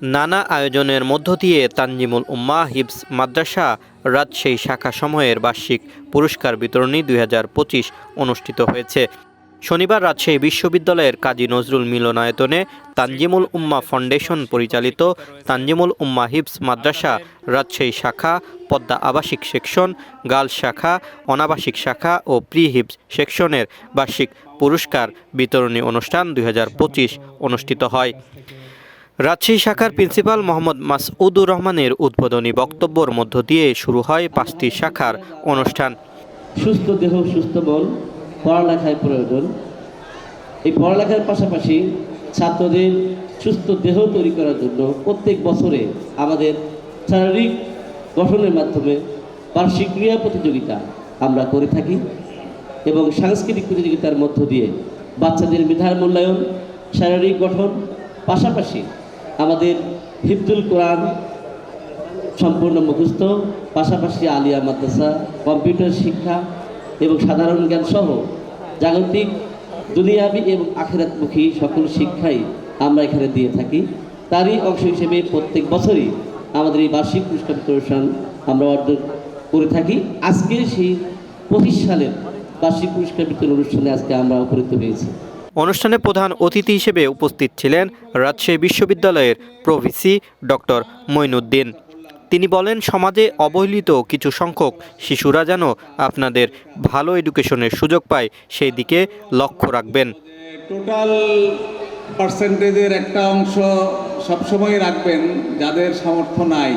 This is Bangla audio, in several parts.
নানা আয়োজনের মধ্য দিয়ে তানজিমুল উম্মাহ হিফজ মাদ্রাসা রাজশাহী শাখা সমূহের বার্ষিক পুরস্কার বিতরণী 2025 অনুষ্ঠিত হয়েছে। শনিবার রাজশাহী বিশ্ববিদ্যালয়ের কাজী নজরুল মিলনায়তনে তানজিমুল উম্মাহ ফাউন্ডেশন পরিচালিত তানজিমুল উম্মাহ হিফজ মাদ্রাসা রাজশাহী শাখা, পদ্মা আবাসিক সেকশন, গার্লস শাখা, অনাবাসিক শাখা ও প্রি হিফজ সেকশনের বার্ষিক পুরস্কার বিতরণী অনুষ্ঠান 2025 অনুষ্ঠিত হয়। রাজশাহী শাখার প্রিন্সিপাল মোহাম্মদ মাসউদুর রহমানের উদ্বোধনী বক্তব্যের মধ্য দিয়ে শুরু হয় 5টি শাখার অনুষ্ঠান। সুস্থ দেহ সুস্থ মন পড়ালেখায় প্রয়োজন। এই পড়ালেখার পাশাপাশি ছাত্রদের সুস্থ দেহ তৈরি করার জন্য প্রত্যেক বছরে আমাদের শারীরিক গঠনের মাধ্যমে বার্ষিক ক্রীড়া প্রতিযোগিতা আমরা করে থাকি এবং সাংস্কৃতিক প্রতিযোগিতার মধ্য দিয়ে বাচ্চাদের মেধার মূল্যায়ন, শারীরিক গঠন, পাশাপাশি আমাদের হিফজুল কোরআন সম্পূর্ণ মুখস্থ, পাশাপাশি আলিয়া মাদ্রাসা, কম্পিউটার শিক্ষা এবং সাধারণ জ্ঞান সহ জাগতিক, দুনিয়াবি এবং আখিরাতমুখী সকল শিক্ষাই আমরা এখানে দিয়ে থাকি। তারই অংশ হিসেবে প্রত্যেক বছরই আমাদের এই বার্ষিক পুরস্কার অনুষ্ঠান আমরা অর্জন করে থাকি। আজকে সেই 25 সালের বার্ষিক পুরস্কার বিতরণ অনুষ্ঠানে আজকে আমরা উপনীত হয়েছি। অনুষ্ঠানে প্রধান অতিথি হিসেবে উপস্থিত ছিলেন রাজশাহী বিশ্ববিদ্যালয়ের প্রভিসি ডক্টর মঈনুদ্দিন। তিনি বলেন, সমাজে অবহেলিত কিছু সংখ্যক শিশুরা যেন আপনাদের ভালো এডুকেশনের সুযোগ পায় সেই দিকে লক্ষ্য রাখবেন। টোটাল পার্সেন্টেজের একটা অংশ সবসময় রাখবেন যাদের সামর্থ্য নাই,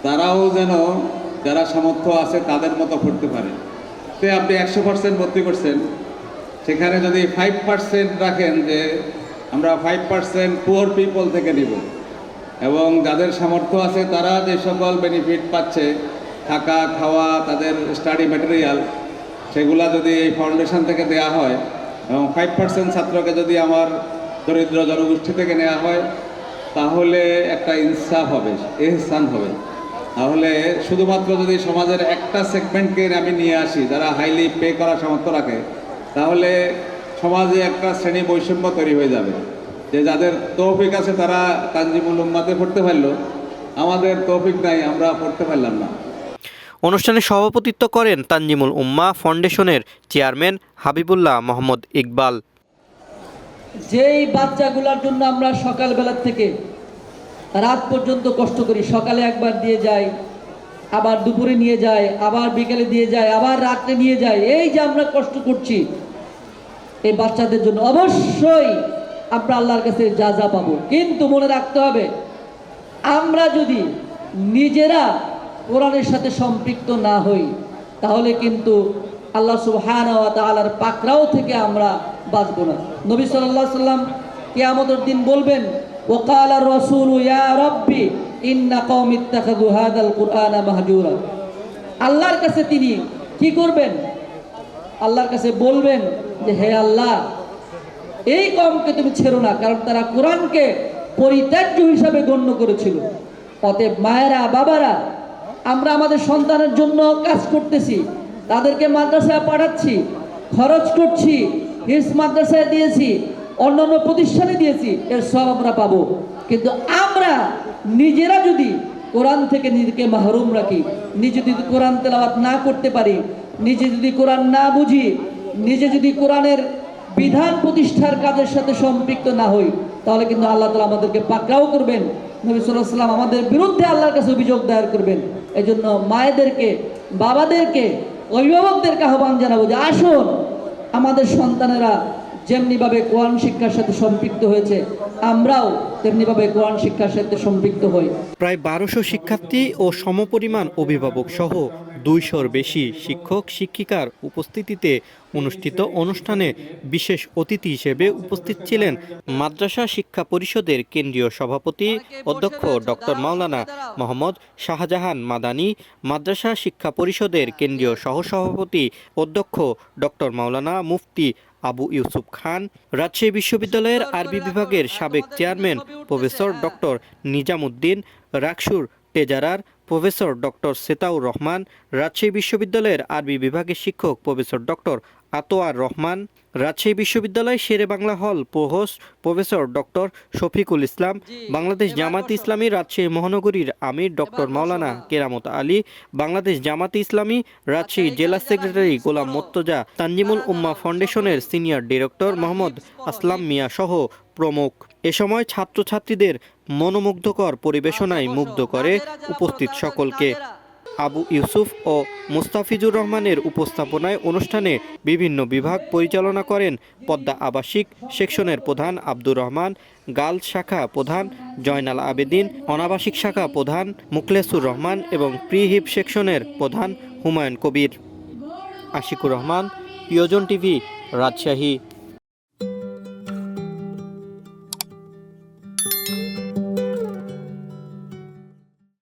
তারাও যেন যারা সামর্থ্য আছে তাদের মতো পড়তে পারে। তো আপনি 100% ভর্তি করছেন, সেখানে যদি 5% রাখেন যে আমরা 5% পুয়ার পিপল থেকে নিব এবং যাদের সামর্থ্য আছে তারা যে সকল বেনিফিট পাচ্ছে, থাকা খাওয়া, তাদের স্টাডি ম্যাটেরিয়াল, সেগুলা যদি এই ফাউন্ডেশন থেকে দেওয়া হয় এবং 5% ছাত্রকে যদি আমার দরিদ্র জনগোষ্ঠী থেকে নেওয়া হয় তাহলে একটা ইনসাফ হবে, এহসান হবে। তাহলে শুধুমাত্র যদি সমাজের একটা সেগমেন্টকে আমি নিয়ে আসি যারা হাইলি পে করার সামর্থ্য রাখে, তাহলে সমাজে একটা শ্রেণী বৈষম্য তৈরি হয়ে যাবে যে যাদের তৌফিক আছে তারা তানজিমুল উম্মাতে পড়তে পারলো, আমাদের তৌফিক নাই, আমরা পড়তে পারলাম না। অনুষ্ঠানে সভাপতিত্ব করেন তানজিমুল উম্মাহ ফাউন্ডেশনের চেয়ারম্যান হাবিবুল্লাহ মোহাম্মদ ইকবাল। যেই বাচ্চাগুলোর জন্য আমরা সকালবেলা থেকে রাত পর্যন্ত কষ্ট করি, সকালে একবার দিয়ে যাই, আবার দুপুরে নিয়ে যায়, আবার বিকেলে দিয়ে যায়, আবার রাত্রে নিয়ে যায়, এই যে আমরা কষ্ট করছি এই বাচ্চাদের জন্য, অবশ্যই আমরা আল্লাহর কাছে যা যা পাবো। কিন্তু মনে রাখতে হবে, আমরা যদি নিজেরা কোরআনের সাথে সম্পৃক্ত না হই তাহলে কিন্তু আল্লাহ সুবহানাহু ওয়া তাআলার পাকড়াও থেকে আমরা বাঁচব না। নবী সাল্লাল্লাহু আলাইহি সাল্লাম কিয়ামতের দিন বলবেন, ওয়াকালা রাসূলু ইয়া রাব্বি ইন্না কওমি ইত্তাখাযু হাযাল কুরআনা মাহজুরা। আল্লাহর কাছে তিনি কি করবেন? আল্লাহর কাছে বলবেন যে হে আল্লাহ, এই কওমকে তুমি ছেড়ো না, কারণ তারা কোরআনকে পরিত্যাজ্য হিসাবে গণ্য করেছিল। অতএব মায়েরা, বাবারা, আমরা আমাদের সন্তানের জন্য কাজ করতেছি, তাদেরকে মাদ্রাসায় পাঠাচ্ছি, খরচ করছি, হিফজ মাদ্রাসায় দিয়েছি, অন্যান্য প্রতিষ্ঠানে দিয়েছি, এর সব আমরা পাবো। কিন্তু আমরা নিজেরা যদি কোরআন থেকে নিজেকে মাহরুম রাখি, নিজে যদি কোরআন তেলাওয়াত না করতে পারি, নিজে যদি কোরআন না বুঝি, নিজে যদি কোরআনের বিধান প্রতিষ্ঠার কাজের সাথে সম্পৃক্ত না হই, তাহলে কিন্তু আল্লাহ তাআলা আমাদেরকে পাকড়াও করবেন। নবী সাল্লাল্লাহু আলাইহি ওয়াসাল্লাম আমাদের বিরুদ্ধে আল্লাহর কাছে অভিযোগ দায়ের করবেন। এই জন্য মায়েদেরকে, বাবাদেরকে, অভিভাবকদেরকে আহ্বান জানাবো যে আসুন, আমাদের সন্তানেরা যেমনিভাবে কোরআন শিক্ষার সাথে সম্পৃক্ত হয়েছে, আমরাও তেমনিভাবে কোরআন শিক্ষার সাথে সম্পৃক্ত হই। প্রায় 1200 শিক্ষার্থী ও সমপরিমাণ অভিভাবক সহ 200-র বেশি শিক্ষক শিক্ষিকার উপস্থিতিতে অনুষ্ঠিত অনুষ্ঠানে বিশেষ অতিথি হিসেবে উপস্থিত ছিলেন মাদ্রাসা শিক্ষা পরিষদের কেন্দ্রীয় সভাপতি অধ্যক্ষ ডক্টর মাওলানা মোহাম্মদ শাহজাহান মাদানী, মাদ্রাসা শিক্ষা পরিষদের কেন্দ্রীয় সহসভাপতি অধ্যক্ষ ডক্টর মাওলানা মুফতি আবু ইউসুফ খান, রাজশাহী বিশ্ববিদ্যালয়ের আরবি বিভাগের সাবেক চেয়ারম্যান প্রফেসর ডক্টর নিজামুদ্দিন, রাকসুর treasurer professor doctor Setaur Rahman, Rajshahi বিশ্ববিদ্যালয়ের আরবি বিভাগের শিক্ষক প্রফেসর ডক্টর আতোয়ার রহমান, রাজশাহী বিশ্ববিদ্যালয় Shere Bangla hall provost professor doctor Shafiqul Islam, Bangladesh Jamaat Islami Rajshahi মহানগরীর আমির ডক্টর মাওলানা কেরামত আলী, বাংলাদেশ জামাতে ইসলামী রাজশাহী জেলা সেক্রেটারি গোলাম মোর্তজা, তানজিমুল উম্মাহ ফাউন্ডেশনের সিনিয়র ডিরেক্টর মোহাম্মদ আসলাম মিয়া সহ প্রমুখ। এ সময় ছাত্রছাত্রীদের মনোমুগ্ধকর পরিবেশনায় মুগ্ধ করে উপস্থিত সকলকে। আবু ইউসুফ ও মুস্তাফিজুর রহমানের উপস্থাপনায় অনুষ্ঠানে বিভিন্ন বিভাগ পরিচালনা করেন পদ্মা আবাসিক সেকশনের প্রধান আব্দুর রহমান, গার্লস শাখা প্রধান জয়নাল আবেদিন, অনাবাসিক শাখা প্রধান মুখলেসুর রহমান এবং প্রিহিপ সেকশনের প্রধান হুমায়ুন কবির। আশিকুর রহমান, প্রিয়জন টিভি, রাজশাহী।